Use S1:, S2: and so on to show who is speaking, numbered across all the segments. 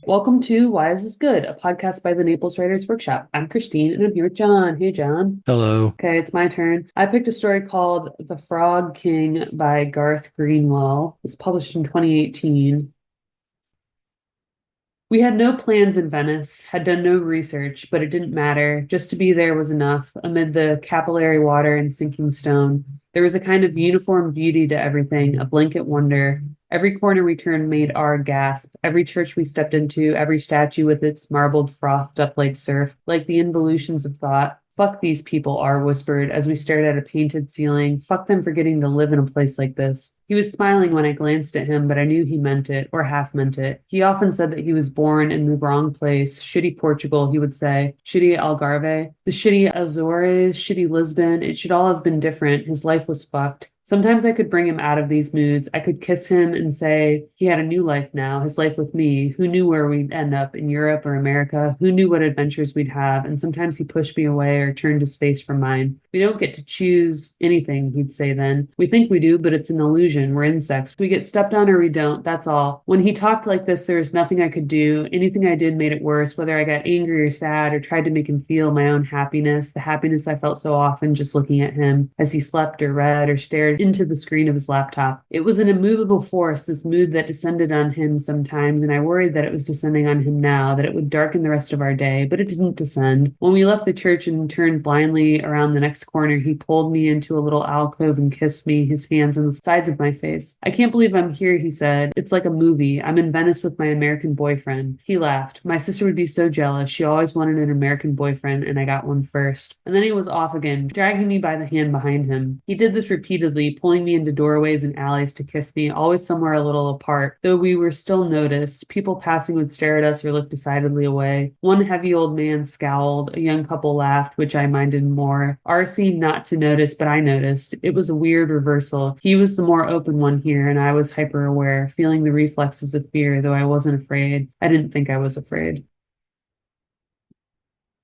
S1: Welcome to Why Is This Good, a podcast by the Naples Writers Workshop. I'm Christine and I'm here with John. Hey, John.
S2: Hello.
S1: Okay, it's my turn. I picked a story called The Frog King by Garth Greenwell. It was published in 2018. We had no plans in Venice, had done no research, but it didn't matter. Just to be there was enough. Amid the capillary water and sinking stone, there was a kind of uniform beauty to everything, a blanket wonder. Every corner we turned made our gasp. Every church we stepped into, every statue with its marbled frothed up like surf, like the involutions of thought. Fuck these people, R whispered as we stared at a painted ceiling. Fuck them for getting to live in a place like this. He was smiling when I glanced at him, but I knew he meant it, or half meant it. He often said that he was born in the wrong place. Shitty Portugal, he would say. Shitty Algarve. The shitty Azores, shitty Lisbon. It should all have been different. His life was fucked. Sometimes I could bring him out of these moods. I could kiss him and say he had a new life now, his life with me. Who knew where we'd end up, in Europe or America? Who knew what adventures we'd have? And sometimes he pushed me away or turned his face from mine. We don't get to choose anything, he'd say then. We think we do, but it's an illusion. We're insects. We get stepped on or we don't. That's all. When he talked like this, there was nothing I could do. Anything I did made it worse, whether I got angry or sad or tried to make him feel my own happiness, the happiness I felt so often just looking at him as he slept or read or stared into the screen of his laptop. It was an immovable force, this mood that descended on him sometimes, and I worried that it was descending on him now, that it would darken the rest of our day, but it didn't descend. When we left the church and turned blindly around the next corner, he pulled me into a little alcove and kissed me, his hands on the sides of my face. I can't believe I'm here, he said. It's like a movie. I'm in Venice with my American boyfriend. He laughed. My sister would be so jealous. She always wanted an American boyfriend, and I got one first. And then he was off again, dragging me by the hand behind him. He did this repeatedly, pulling me into doorways and alleys to kiss me, always somewhere a little apart. Though we were still noticed, people passing would stare at us or look decidedly away. One heavy old man scowled. A young couple laughed, which I minded more. R seemed not to notice, but I noticed. It was a weird reversal. He was the more open one here, and I was hyper-aware, feeling the reflexes of fear, though I wasn't afraid. I didn't think I was afraid.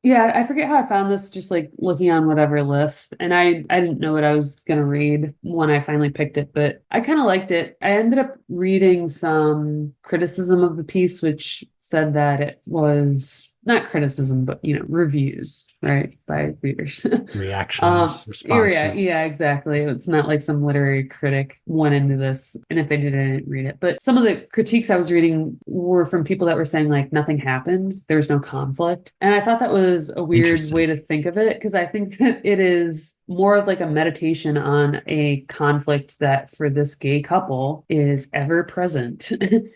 S1: Yeah, I forget how I found this, just like looking on whatever list. And I didn't know what I was gonna read when I finally picked it, but I kind of liked it. I ended up reading some criticism of the piece, which said that it was not criticism, but reviews, right, by readers.
S2: Reactions,
S1: Yeah,
S2: responses.
S1: yeah, exactly. It's not like some literary critic went into this, and if they did, I didn't read it. But some of the critiques I was reading were from people that were saying like nothing happened, there was no conflict, and I thought that was a weird way
S2: Interesting.
S1: to think of it because I think that it is more of like a meditation on a conflict that for this gay couple is ever present.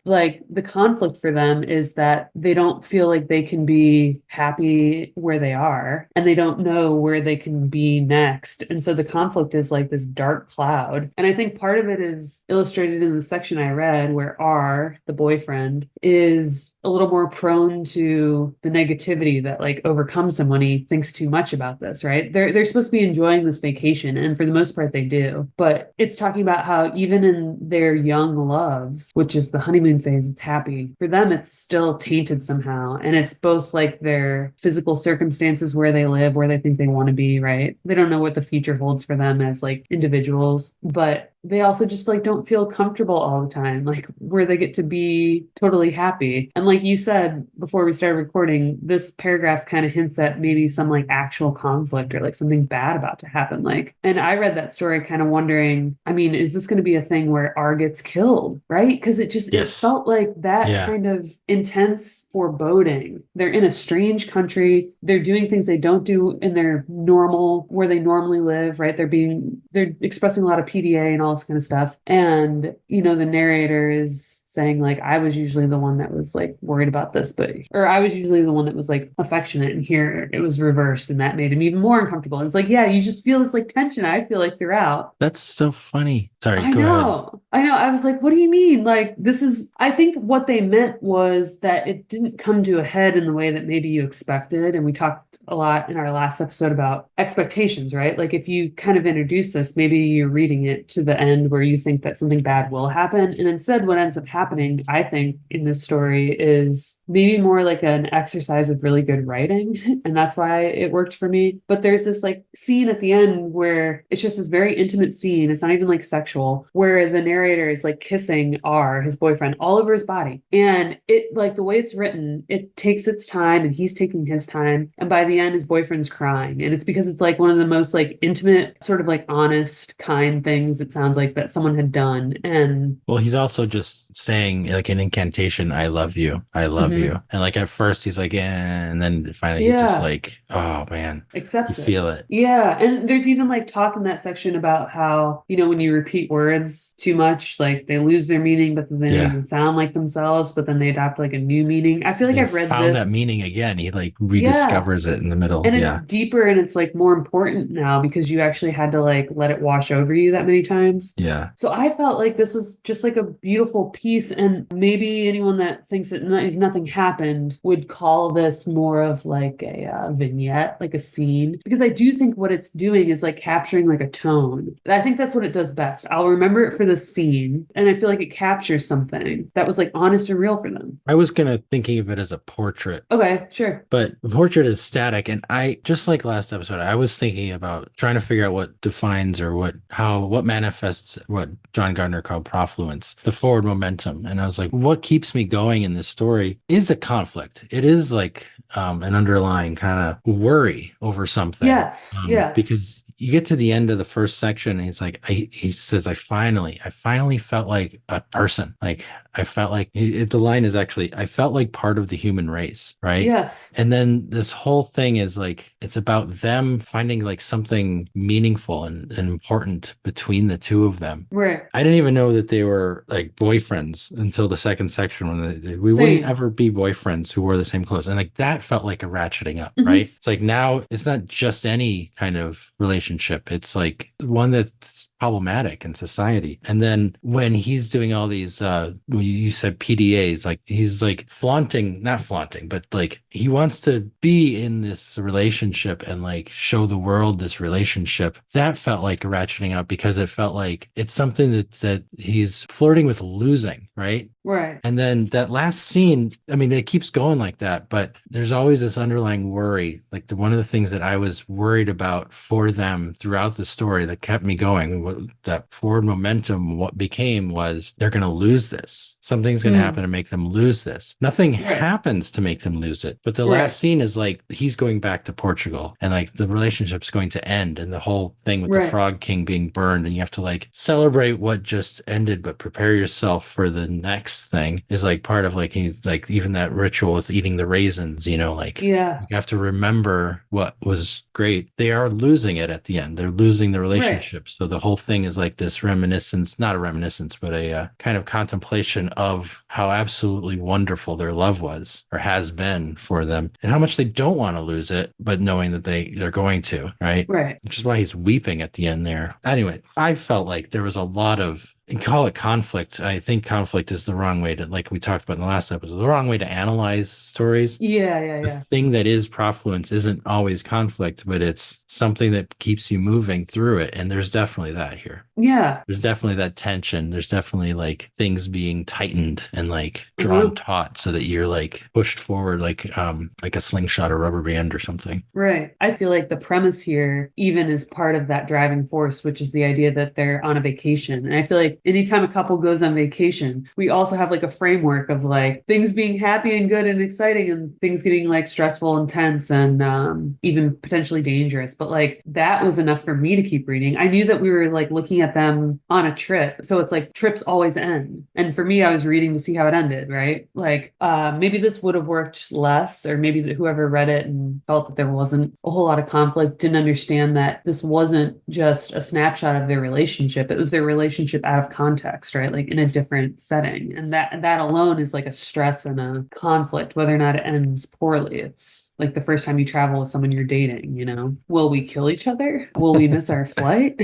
S1: Like the conflict for them is that they don't feel like they can be happy where they are and they don't know where they can be next. And so the conflict is like this dark cloud. And I think part of it is illustrated in the section I read where R, the boyfriend, is a little more prone to the negativity that like overcomes him when he thinks too much about this, right? They're supposed to be enjoying this vacation, and for the most part they do. But it's talking about how even in their young love, which is the honeymoon phase, it's happy. For them, it's still tainted somehow. And it's both like their physical circumstances where they live, where they think they want to be, right? They don't know what the future holds for them as like individuals, but they also just like don't feel comfortable all the time, like where they get to be totally happy. And like you said before we started recording, this paragraph kind of hints at maybe some like actual conflict or like something bad about to happen. Like, and I read that story kind of wondering, I mean, is this going to be a thing where R gets killed, right? Because it
S2: Yes.
S1: felt like that
S2: Yeah.
S1: kind of intense foreboding. They're in a strange country. They're doing things they don't do in their normal, where they normally live, right? They're expressing a lot of PDA and all this kind of stuff. And, the narrator is saying like I was usually the one that was like worried about this, but or I was usually the one that was like affectionate, and here it was reversed, and that made him even more uncomfortable. And it's like, yeah, you just feel this like tension. I feel like throughout.
S2: That's so funny. Sorry,
S1: I
S2: go ahead.
S1: know. I know. I was like, what do you mean? Like, this is, I think what they meant was that it didn't come to a head in the way that maybe you expected. And we talked a lot in our last episode about expectations, right? Like, if you kind of introduce this, maybe you're reading it to the end where you think that something bad will happen. And instead, what ends up happening, I think, in this story is maybe more like an exercise of really good writing. And that's why it worked for me. But there's this like scene at the end where it's just this very intimate scene. It's not even like sexual sexual, where the narrator is like kissing R, his boyfriend, all over his body. And it, like, the way it's written, it takes its time and he's taking his time. And by the end, his boyfriend's crying. And it's because it's like one of the most like intimate, sort of like honest, kind things it sounds like that someone had done. And
S2: Well, he's also just saying like an incantation, I love you. I love you.
S1: mhm,
S2: And like at first he's like, eh, and then finally he just
S1: yeah,
S2: like, oh man, you
S1: accepts it.
S2: feel it.
S1: Yeah. And there's even like talk in that section about how, when you repeat words too much, like they lose their meaning, but then they don't
S2: Yeah.
S1: even sound like themselves, but then they adopt like a new meaning. I feel like
S2: They
S1: I've read
S2: found that
S1: this.
S2: meaning again. He like
S1: Yeah.
S2: rediscovers it in the middle.
S1: And it's
S2: Yeah.
S1: deeper and it's like more important now because you actually had to like let it wash over you that many times.
S2: Yeah.
S1: So I felt like this was just like a beautiful piece, and maybe anyone that thinks that nothing happened would call this more of like a vignette, like a scene, because I do think what it's doing is like capturing like a tone. I think that's what it does best. I'll remember it for the scene, and I feel like it captures something that was like honest and real for them.
S2: I was gonna thinking of it as a portrait,
S1: Okay, sure.
S2: but the portrait is static. And I just like last episode, I was thinking about trying to figure out what defines or what manifests what John Gardner called profluence, the forward momentum. And I was like, what keeps me going in this story is a conflict. It is like an underlying kind of worry over something.
S1: Yes, yes.
S2: Because you get to the end of the first section and he's like, he says, I finally felt like a person. Like I felt like the line is actually, I felt like part of the human race. Right.
S1: Yes.
S2: And then this whole thing is like, it's about them finding like something meaningful and important between the two of them.
S1: Right.
S2: I didn't even know that they were like boyfriends until the second section when we wouldn't
S1: Same.
S2: ever be boyfriends who wore the same clothes. And like that felt like a ratcheting up,
S1: Mhm.
S2: right? It's like now it's not just any kind of relationship. It's like one that's problematic in society. And then when he's doing all these you said PDAs, like he's like not flaunting, but like he wants to be in this relationship and like show the world this relationship. That felt like a ratcheting up because it felt like it's something that he's flirting with losing, right?
S1: Right.
S2: And then that last scene, I mean, it keeps going like that, but there's always this underlying worry. Like one of the things that I was worried about for them throughout the story that kept me going, what that forward momentum, what became was they're going to lose this. Something's going to happen
S1: Mm.
S2: to make them lose this. Nothing
S1: Right.
S2: happens to make them lose it. But the
S1: Right.
S2: last scene is like he's going back to Portugal and like the relationship's going to end and the whole thing with the
S1: Right.
S2: Frog King being burned and you have to like celebrate what just ended, but prepare yourself for the next thing is like part of like he's like even that ritual with eating the raisins, like
S1: Yeah.
S2: you have to remember what was great. They are losing it at the end. They're losing the
S1: Right.
S2: relationship. So the whole thing is like this reminiscence, not a reminiscence, but a kind of contemplation of how absolutely wonderful their love was or has been for them and how much they don't want to lose it, but knowing that they're going to, right?
S1: Right.
S2: Which is why he's weeping at the end there. Anyway, I felt like there was a lot of and call it conflict. I think conflict is the wrong way to, like we talked about in the last episode, the wrong way to analyze stories.
S1: Yeah. Yeah.
S2: The
S1: Yeah.
S2: thing that is profluence isn't always conflict, but it's something that keeps you moving through it. And there's definitely that here.
S1: Yeah.
S2: There's definitely that tension. There's definitely like things being tightened and like
S1: Uh-huh.
S2: drawn taut so that you're like pushed forward like a slingshot or rubber band or something.
S1: Right. I feel like the premise here even is part of that driving force, which is the idea that they're on a vacation. And I feel like anytime a couple goes on vacation, we also have like a framework of like things being happy and good and exciting and things getting like stressful and tense and even potentially dangerous. But like that was enough for me to keep reading. I knew that we were like looking at them on a trip. So it's like trips always end. And for me, I was reading to see how it ended, right? Like maybe this would have worked less, or maybe whoever read it and felt that there wasn't a whole lot of conflict didn't understand that this wasn't just a snapshot of their relationship. It was their relationship out of context, right? Like in a different setting. And that alone is like a stress and a conflict, whether or not it ends poorly. It's like the first time you travel with someone you're dating, will we kill each other? Will we miss our flight?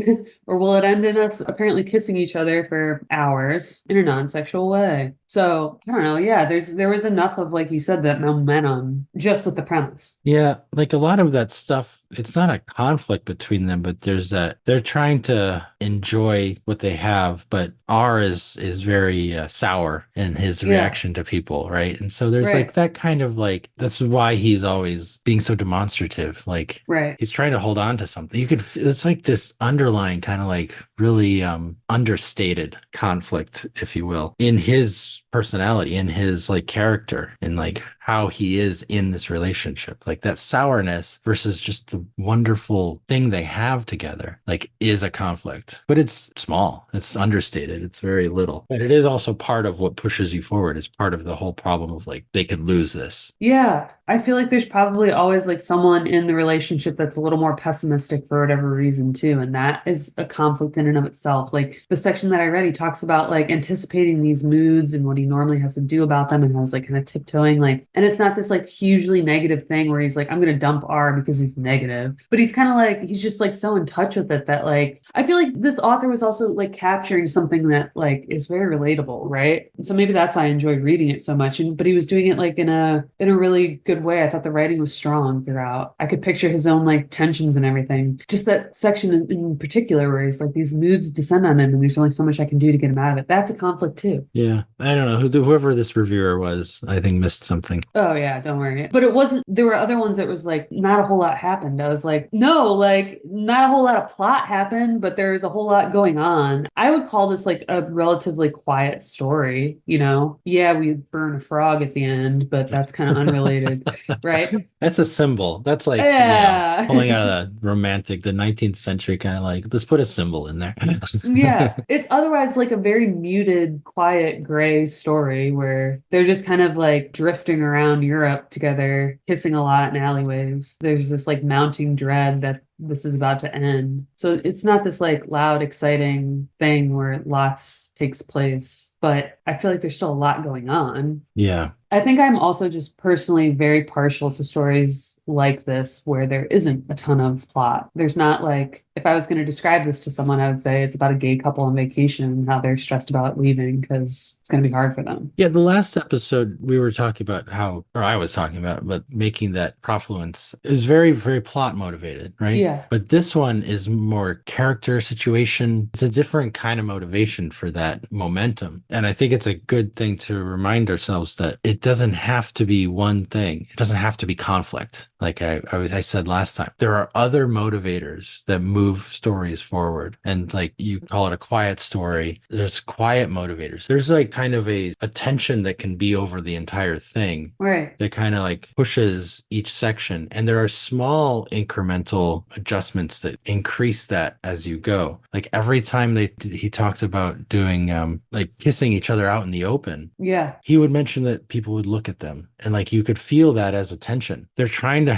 S1: Or will it end in us apparently kissing each other for hours in a non-sexual way? So I don't know. Yeah, there was enough of, like you said, that momentum just with the premise.
S2: Yeah, like a lot of that stuff, it's not a conflict between them, but there's that they're trying to enjoy what they have, but R is very sour in his
S1: Yeah,
S2: reaction to people, right? And so there's like
S1: right,
S2: that kind of like that's why he's always being so demonstrative. Like
S1: right.
S2: he's trying to hold on to something. It's like this underlying kind of like really understated conflict, if you will, in his personality, in his like character, in like how he is in this relationship. Like that sourness versus just the wonderful thing they have together, like is a conflict. But it's small, it's understated, it's very little. But it is also part of what pushes you forward. It's part of the whole problem of like they could lose this.
S1: Yeah, I feel like there's probably always like someone in the relationship that's a little more pessimistic for whatever reason too, and that is a conflict in and of itself. Like the section that I read, he talks about like anticipating these moods and what he normally has to do about them, and has like kind of tiptoeing like, and it's not this like hugely negative thing where he's like, I'm gonna dump R because he's negative, but he's kind of like he's just like so in touch with it that like I feel like this author was also like capturing something that like is very relatable, right? So maybe that's why I enjoyed reading it so much. And but he was doing it like in a really good way. I thought the writing was strong throughout. I could picture his own like tensions and everything. Just that section in particular where he's like these moods descend on him and there's only so much I can do to get him out of it. That's a conflict too.
S2: Yeah, I don't know whoever this reviewer was, I think missed something.
S1: Oh yeah, don't worry. But it wasn't, there were other ones that was like not a whole lot happened. I was like, no, like not a whole lot of plot happened, but there's a whole lot going on. I would call this like a relatively quiet story, you know? Yeah, we burn a frog at the end, but that's kind of unrelated, right?
S2: That's a symbol. That's like,
S1: Yeah.
S2: pulling out of the 19th century kind of like, let's put a symbol in there.
S1: Yeah, it's otherwise like a very muted, quiet, gray story where they're just kind of like drifting around Europe together, kissing a lot in alleyways. There's this like mounting dread that this is about to end. So it's not this like loud, exciting thing where lots takes place, but I feel like there's still a lot going on.
S2: Yeah.
S1: I think I'm also just personally very partial to stories like this where there isn't a ton of plot. There's not like, if I was going to describe this to someone, I would say it's about a gay couple on vacation and how they're stressed about leaving because it's going to be hard for them.
S2: Yeah, the last episode we were talking about how, or I was talking about, but making that profluence is very, very plot motivated, right?
S1: Yeah,
S2: But this one is more character situation. It's a different kind of motivation for that momentum. And I think it's a good thing to remind ourselves that it doesn't have to be one thing. It doesn't have to be conflict. Like I said last time, there are other motivators that move stories forward. And like you call it a quiet story, there's quiet motivators. There's like kind of a tension that can be over the entire thing
S1: right.
S2: that kind of like pushes each section. And there are small incremental adjustments that increase that as you go. Like every time he talked about doing like kissing each other out in the open,
S1: Yeah,
S2: he would mention that people would look at them and like you could feel that as a tension. They're trying to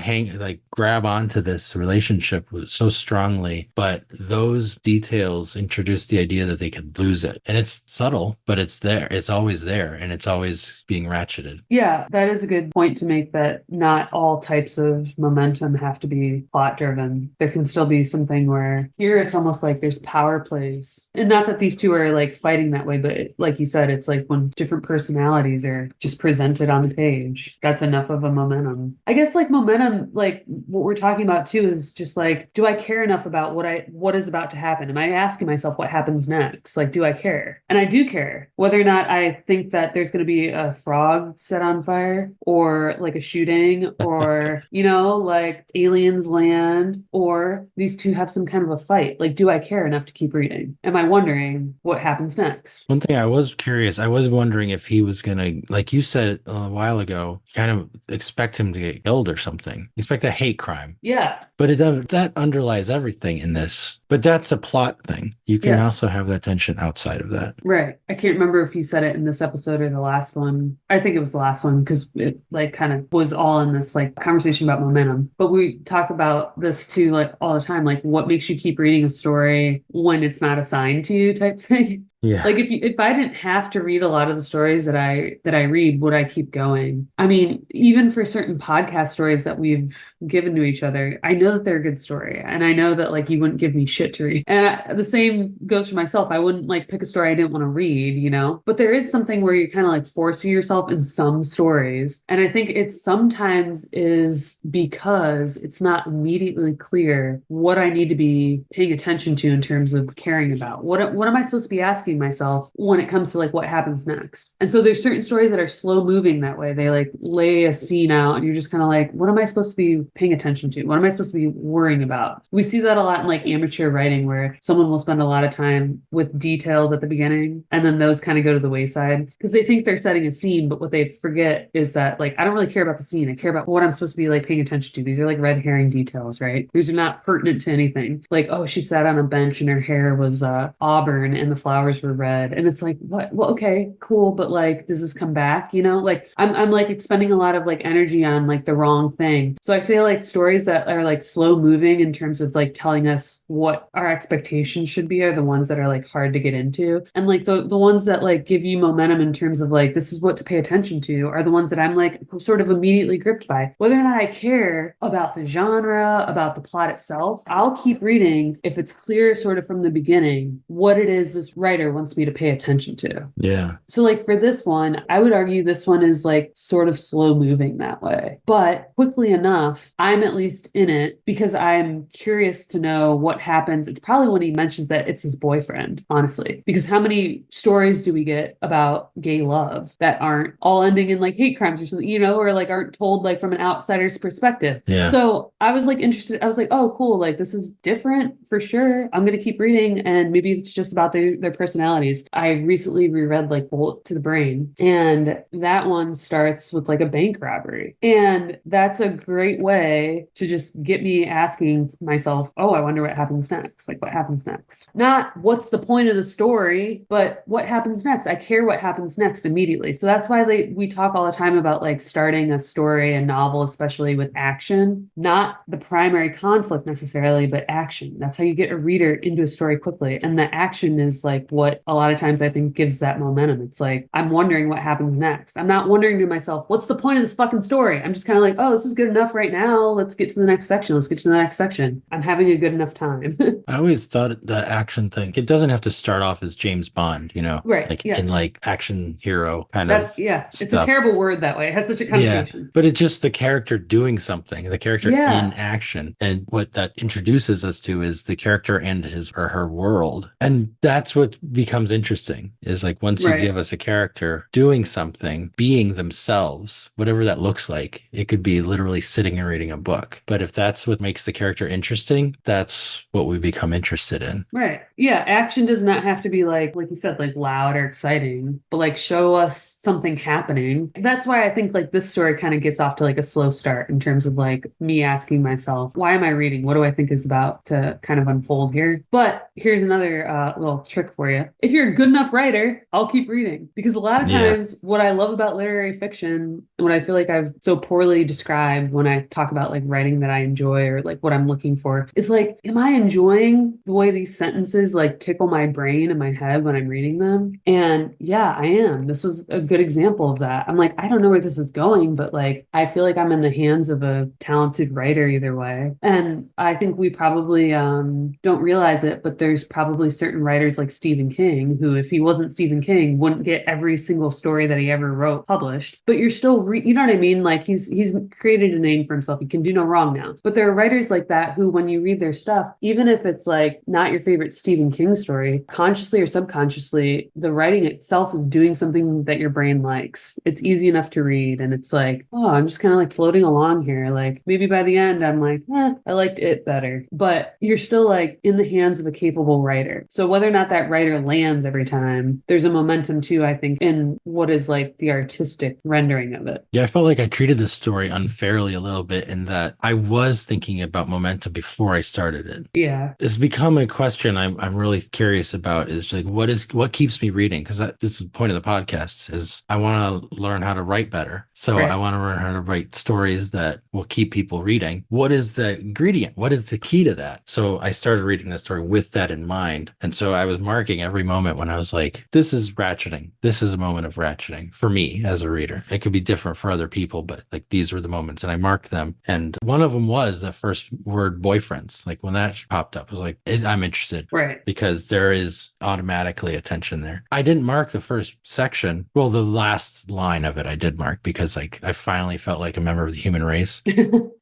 S2: grab onto this relationship so strongly, but those details introduce the idea that they could lose it. And it's subtle, but it's there. It's always there and it's always being ratcheted.
S1: yeah, that is a good point to make that not all types of momentum have to be plot driven. There can still be something where here it's almost like there's power plays. And not that these two are like fighting that way, but like you said, it's like when different personalities are just presented on the page. That's enough of a momentum. I guess like momentum, like what we're talking about too, is just like, do I care enough about what is about to happen? Am I asking myself what happens next? Like, do I care? And I do care. Whether or not I think that there's going to be a frog set on fire or like a shooting or, you know, like aliens land or these two have some kind of a fight. Like, do I care enough to keep reading? Am I wondering what happens next?
S2: One thing I was curious, I was wondering if he was gonna, like you said a while ago, kind of expect him to get killed or something. Expect a hate crime.
S1: Yeah.
S2: But that underlies everything in this. But that's a plot thing. You can
S1: Yes.
S2: also have that tension outside of that.
S1: Right. I can't remember if you said it in this episode or the last one. I think it was the last one because it like kind of was all in this like conversation about momentum. But we talk about this too, like all the time, like what makes you keep reading a story when it's not assigned to you type thing.
S2: Yeah.
S1: Like if I didn't have to read a lot of the stories that I read, would I keep going? I mean, even for certain podcast stories that we've given to each other, I know that they're a good story, and I know that like you wouldn't give me shit to read. And the same goes for myself. I wouldn't like pick a story I didn't want to read, you know. But there is something where you're kind of like forcing yourself in some stories, and I think it sometimes is because it's not immediately clear what I need to be paying attention to in terms of caring about. What am I supposed to be asking myself when it comes to like what happens next? And so there's certain stories that are slow moving that way. They like lay a scene out and you're just kind of like, what am I supposed to be paying attention to? What am I supposed to be worrying about? We see that a lot in like amateur writing where someone will spend a lot of time with details at the beginning and then those kind of go to the wayside because they think they're setting a scene, but what they forget is that like I don't really care about the scene. I care about what I'm supposed to be like paying attention to. These are like red herring details, right? These are not pertinent to anything. Like, oh, she sat on a bench and her hair was auburn and the flowers were red. And it's like, what? Well, okay, cool, but like, does this come back? You know, like I'm like expending a lot of like energy on like the wrong thing. So I feel like stories that are like slow moving in terms of like telling us what our expectations should be are the ones that are like hard to get into. And like the ones that like give you momentum in terms of like this is what to pay attention to are the ones that I'm like sort of immediately gripped by. Whether or not I care about the genre, about the plot itself, I'll keep reading if it's clear sort of from the beginning what it is this writer wants me to pay attention to.
S2: Yeah.
S1: So like for this one, I would argue this one is like sort of slow moving that way. But quickly enough, I'm at least in it because I'm curious to know what happens. It's probably when he mentions that it's his boyfriend, honestly. Because how many stories do we get about gay love that aren't all ending in like hate crimes or something, you know, or like aren't told like from an outsider's perspective.
S2: Yeah.
S1: So I was like interested. I was like, oh, cool. Like this is different for sure. I'm going to keep reading. And maybe it's just about their personalities. I recently reread like Bullet to the Brain, and that one starts with like a bank robbery. And that's a great way to just get me asking myself, oh, I wonder what happens next. Like what happens next? Not what's the point of the story, but what happens next. I care what happens next immediately. So that's why we talk all the time about like starting a story, a novel, especially with action, not the primary conflict necessarily, but action. That's how you get a reader into a story quickly. And the action is like what a lot of times I think gives that momentum. It's like, I'm wondering what happens next. I'm not wondering to myself, what's the point of this fucking story? I'm just kind of like, oh, this is good enough right now. Let's get to the next section. Let's get to the next section. I'm having a good enough time.
S2: I always thought the action thing, it doesn't have to start off as James Bond, you know,
S1: Right.
S2: like
S1: Yes.
S2: in like action hero kind
S1: That's
S2: of
S1: yes. It's a
S2: stuff.
S1: terrible word that way. It has such a
S2: Yeah,
S1: connotation.
S2: but it's just the character doing something, the character in
S1: Yeah.
S2: action. And what that introduces us to is the character and his or her world. And that's what becomes interesting is like once you
S1: Right.
S2: give us a character doing something, being themselves, whatever that looks like, it could be literally sitting and reading a book. But if that's what makes the character interesting, that's what we become interested in.
S1: Right. Yeah. Action does not have to be like you said, like loud or exciting, but like show us something happening. That's why I think like this story kind of gets off to like a slow start in terms of like me asking myself, why am I reading? What do I think is about to kind of unfold here? But here's another little trick for you. If you're a good enough writer, I'll keep reading because a lot of
S2: Yeah.
S1: times what I love about literary fiction and what I feel like I've so poorly described when I talk about like writing that I enjoy or like what I'm looking for is like, am I enjoying the way these sentences like tickle my brain and my head when I'm reading them? And yeah, I am. This was a good example of that. I'm like, I don't know where this is going, but like, I feel like I'm in the hands of a talented writer either way. And I think we probably don't realize it, but there's probably certain writers like Stephen King, who if he wasn't Stephen King, wouldn't get every single story that he ever wrote published. But you're still, you know what I mean? Like he's created a name for himself. He can do no wrong now. But there are writers like that who, when you read their stuff, even if it's like not your favorite Stephen King story, consciously or subconsciously, the writing itself is doing something that your brain likes. It's easy enough to read. And it's like, oh, I'm just kind of like floating along here. Like maybe by the end, I'm like, I liked it better. But you're still like in the hands of a capable writer. So whether or not that writer lands every time, there's a momentum too, I think, in what is like the artistic rendering of it.
S2: Yeah, I felt like I treated this story unfairly a little bit in that I was thinking about momentum before I started it.
S1: Yeah.
S2: It's become a question I'm really curious about is like what keeps me reading? Because this is the point of the podcast is I want to learn how to write better. So
S1: Right.
S2: I want to learn how to write stories that will keep people reading. What is the ingredient? What is the key to that? So I started reading that story with that in mind. And so I was marking every moment when I was like, this is ratcheting. This is a moment of ratcheting for me as a reader. It could be different for other people, but like these were the moments, and I marked them. And one of them was the first word boyfriends. Like when that popped up, I was like, I'm interested.
S1: Right.
S2: Because there is automatically a tension there. I didn't mark the first section. Well, the last line of it I did mark because like I finally felt like a member of the human race.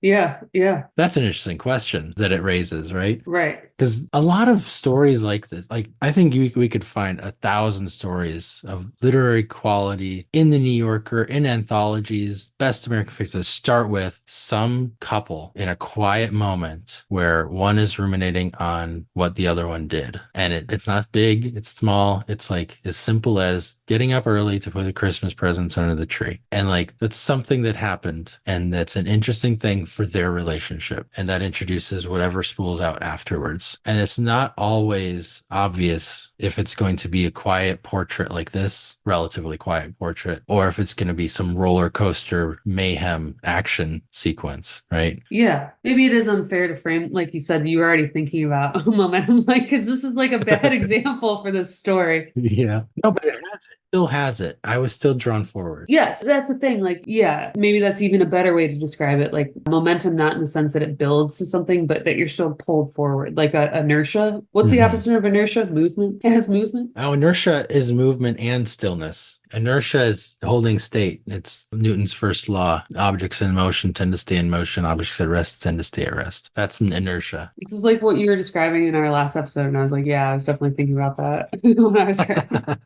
S1: Yeah. Yeah.
S2: That's an interesting question that it raises, right?
S1: Right.
S2: Because a lot of stories like this, like I think we could find 1,000 stories of literary quality in the New Yorker, in anthologies, best American fiction to start with some couple in a quiet moment where one is ruminating on what the other one did. And it's not big, it's small. It's like as simple as getting up early to put the Christmas presents under the tree. And like that's something that happened. And that's an interesting thing for their relationship. And that introduces whatever spools out afterwards. And it's not always obvious if it's going to be a quiet portrait like this, relatively quiet portrait, or if it's going to be some roller coaster mayhem action sequence, right?
S1: Yeah. Maybe it is unfair to frame, like you said, you were already thinking about momentum, like, because this is like a bad example for this story.
S2: Yeah. No, but it has it. Still has it. I was still drawn forward.
S1: Yes, that's the thing. Like, yeah, maybe that's even a better way to describe it. Like momentum, not in the sense that it builds to something, but that you're still pulled forward, like inertia. What's the opposite of inertia? Movement. It has movement.
S2: Oh, inertia is movement and stillness. Inertia is holding state. It's Newton's first law. Objects in motion tend to stay in motion. Objects at rest tend to stay at rest. That's an inertia.
S1: This is like what you were describing in our last episode. And I was like, yeah, I was definitely thinking about that when I was trying.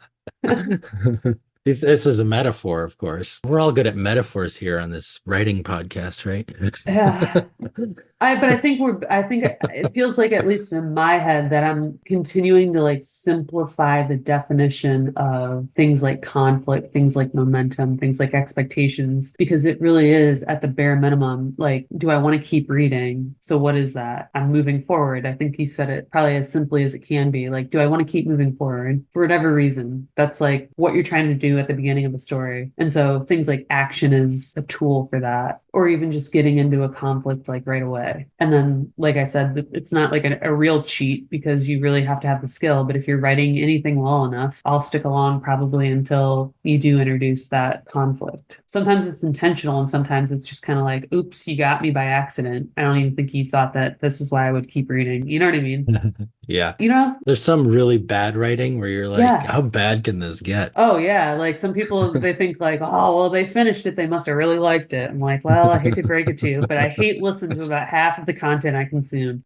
S2: This is a metaphor, of course. We're all good at metaphors here on this writing podcast, right?
S1: Yeah. But I think it feels like, at least in my head, that I'm continuing to like simplify the definition of things like conflict, things like momentum, things like expectations, because it really is at the bare minimum. Like, do I want to keep reading? So what is that? I'm moving forward. I think you said it probably as simply as it can be. Like, do I want to keep moving forward for whatever reason? That's like what you're trying to do at the beginning of the story. And so things like action is a tool for that, or even just getting into a conflict like right away. And then, like I said, it's not like a real cheat because you really have to have the skill. But if you're writing anything well enough, I'll stick along probably until you do introduce that conflict. Sometimes it's intentional and sometimes it's just kind of like, oops, you got me by accident. I don't even think you thought that this is why I would keep reading. You know what I mean?
S2: Yeah.
S1: You know?
S2: There's some really bad writing where you're like,
S1: Yes.
S2: how bad can this get?
S1: Oh yeah, like some people, they think like, oh well, they finished it, they must have really liked it. I'm like, well, I hate to break it to you, but I hate listening to about half of the content I consume.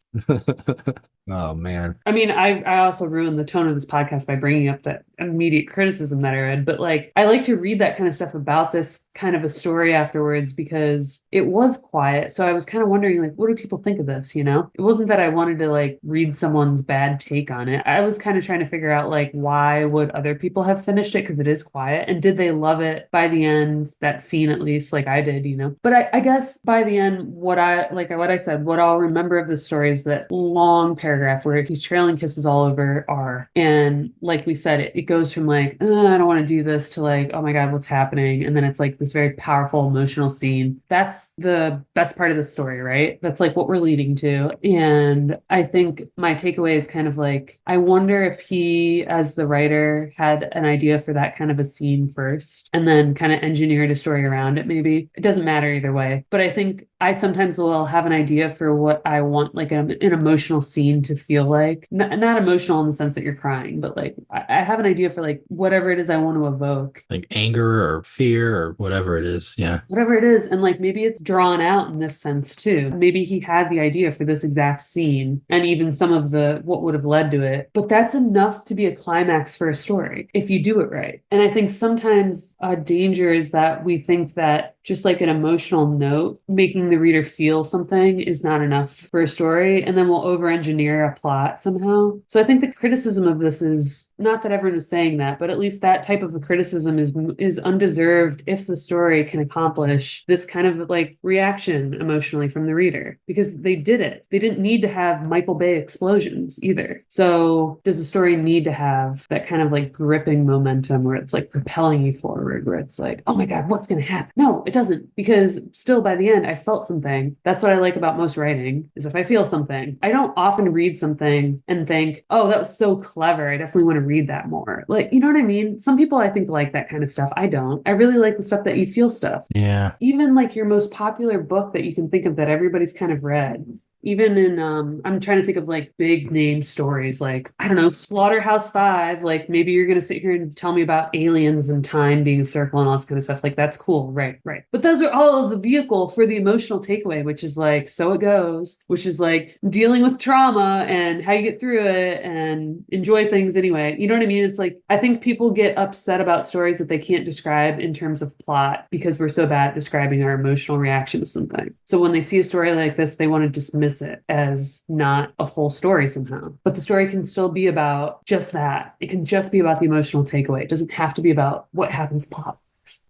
S2: Oh man.
S1: I mean, I also ruined the tone of this podcast by bringing up that immediate criticism that I read, but like I like to read that kind of stuff about this kind of a story afterwards because it was quiet. So I was kind of wondering, like, what do people think of this? You know, it wasn't that I wanted to like read someone's bad take on it. I was kind of trying to figure out like why would other people have finished it, because it is quiet, and did they love it by the end, that scene at least, like I did, you know. But I guess by the end, what I said, what I'll remember of this story is that long paragraph where he's trailing kisses all over R, and like we said, it goes from like, I don't want to do this, to like, oh my God, what's happening? And then it's like this very powerful emotional scene. That's the best part of the story, right? That's like what we're leading to. And I think my takeaway is kind of like, I wonder if he, as the writer, had an idea for that kind of a scene first and then kind of engineered a story around it. Maybe it doesn't matter either way, but I think I sometimes will have an idea for what I want like an emotional scene to feel like. Not emotional in the sense that you're crying, but like I have an idea for like whatever it is I want to evoke.
S2: Like anger or fear or whatever it is. Yeah.
S1: Whatever it is. And like maybe it's drawn out in this sense too. Maybe he had the idea for this exact scene and even some of the what would have led to it. But that's enough to be a climax for a story if you do it right. And I think sometimes a danger is that we think that just like an emotional note, making the reader feel something is not enough for a story, and then we'll over-engineer a plot somehow. So I think the criticism of this is not that everyone is saying that, but at least that type of a criticism is undeserved if the story can accomplish this kind of like reaction emotionally from the reader, because they did it. They didn't need to have Michael Bay explosions either. So does the story need to have that kind of like gripping momentum where it's like propelling you forward, where it's like, oh my God, what's going to happen? No, it doesn't, because still by the end, I felt something. That's what I like about most writing, is if I feel something. I don't often read something and think, oh, that was so clever, I definitely want to read that more. Like, you know what I mean? Some people I think like that kind of stuff. I don't. I really like the stuff that you feel stuff.
S2: Yeah.
S1: Even like your most popular book that you can think of that everybody's kind of read. Even in I'm trying to think of like big name stories like, I don't know, Slaughterhouse-Five. Like maybe you're gonna sit here and tell me about aliens and time being a circle and all this kind of stuff. Like that's cool, right, right. But those are all of the vehicle for the emotional takeaway, which is like so it goes, which is like dealing with trauma and how you get through it and enjoy things anyway. You know what I mean? It's like I think people get upset about stories that they can't describe in terms of plot because we're so bad at describing our emotional reaction to something. So when they see a story like this, they want to dismiss it as not a full story somehow. But the story can still be about just that. It can just be about the emotional takeaway. It doesn't have to be about what happens plot.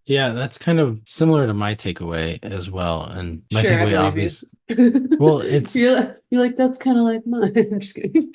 S2: Yeah, that's kind of similar to my takeaway as well. And my
S1: Sure, I
S2: takeaway,
S1: believe
S2: obvious.
S1: you.
S2: Well, it's
S1: you're like that's kind of like mine. I'm just kidding.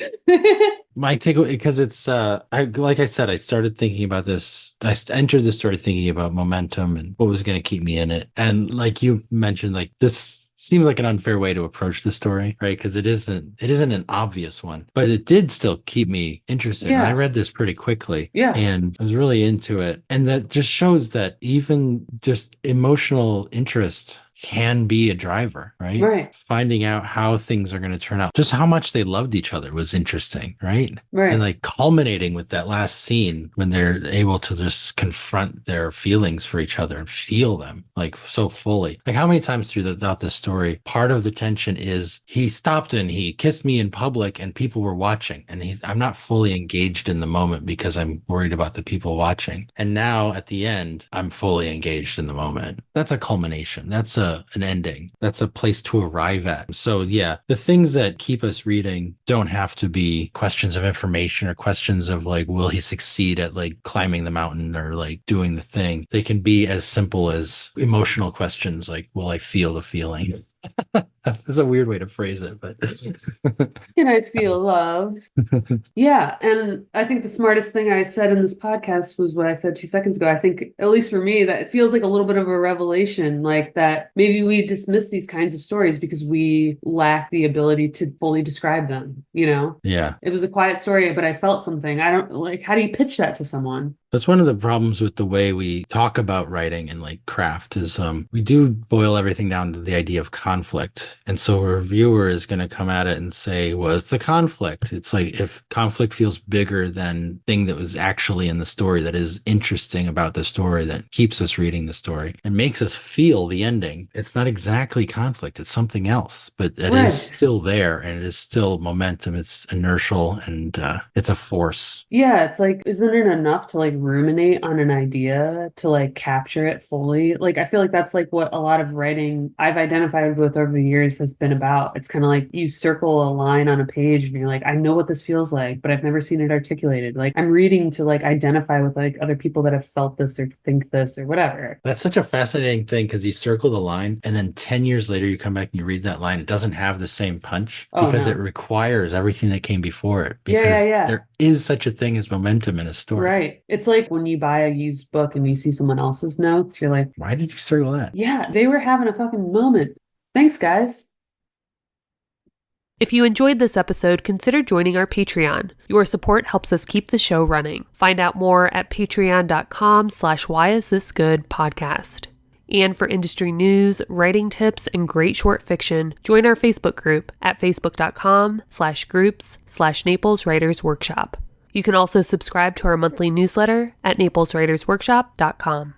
S2: my takeaway because it's like I said, I started thinking about this. Entered the story thinking about momentum and what was going to keep me in it. And like you mentioned, like this seems like an unfair way to approach the story, right? Because it isn't an obvious one, but it did still keep me interested. And I read this pretty quickly.
S1: Yeah.
S2: And I was really into it. And that just shows that even just emotional interest can be a driver, right?
S1: Right.
S2: Finding out how things are going to turn out, just how much they loved each other was interesting, right?
S1: Right.
S2: And like culminating with that last scene when they're able to just confront their feelings for each other and feel them like so fully. Like how many times throughout this story, part of the tension is he stopped and he kissed me in public and people were watching and I'm not fully engaged in the moment because I'm worried about the people watching. And now at the end, I'm fully engaged in the moment. That's a culmination. That's an ending. That's a place to arrive at. So yeah, the things that keep us reading don't have to be questions of information or questions of like, will he succeed at like climbing the mountain or like doing the thing? They can be as simple as emotional questions like, will I feel the feeling? That's a weird way to phrase it, but
S1: Can I feel love? Yeah. And I think the smartest thing I said in this podcast was what I said 2 seconds ago. I think, at least for me, that it feels like a little bit of a revelation, like that maybe we dismiss these kinds of stories because we lack the ability to fully describe them, you know?
S2: Yeah.
S1: It was a quiet story, but I felt something. I don't like, how do you pitch that to someone?
S2: That's one of the problems with the way we talk about writing and like craft is we do boil everything down to the idea of conflict. And so a reviewer is going to come at it and say, well, it's the conflict. It's like if conflict feels bigger than thing that was actually in the story that is interesting about the story that keeps us reading the story and makes us feel the ending. It's not exactly conflict. It's something else, but it is still there and it is still momentum. It's inertial and it's a force.
S1: Yeah, it's like, isn't it enough to like ruminate on an idea to like capture it fully? Like, I feel like that's like what a lot of writing I've identified with over the years has been about. It's kind of like you circle a line on a page and you're like, I know what this feels like, but I've never seen it articulated. Like, I'm reading to like identify with like other people that have felt this or think this or whatever.
S2: That's such a fascinating thing because you circle the line and then 10 years later you come back and you read that line. It doesn't have the same punch because it requires everything that came before it. Because there is such a thing as momentum in a story.
S1: Right. It's like when you buy a used book and you see someone else's notes, you're like,
S2: why did you circle that?
S1: Yeah, they were having a fucking moment. Thanks, guys.
S3: If you enjoyed this episode, consider joining our Patreon. Your support helps us keep the show running. Find out more at patreon.com/whyisthisgoodpodcast. And for industry news, writing tips, and great short fiction, join our Facebook group at facebook.com/groups/Naples Writers Workshop. You can also subscribe to our monthly newsletter at napleswritersworkshop.com.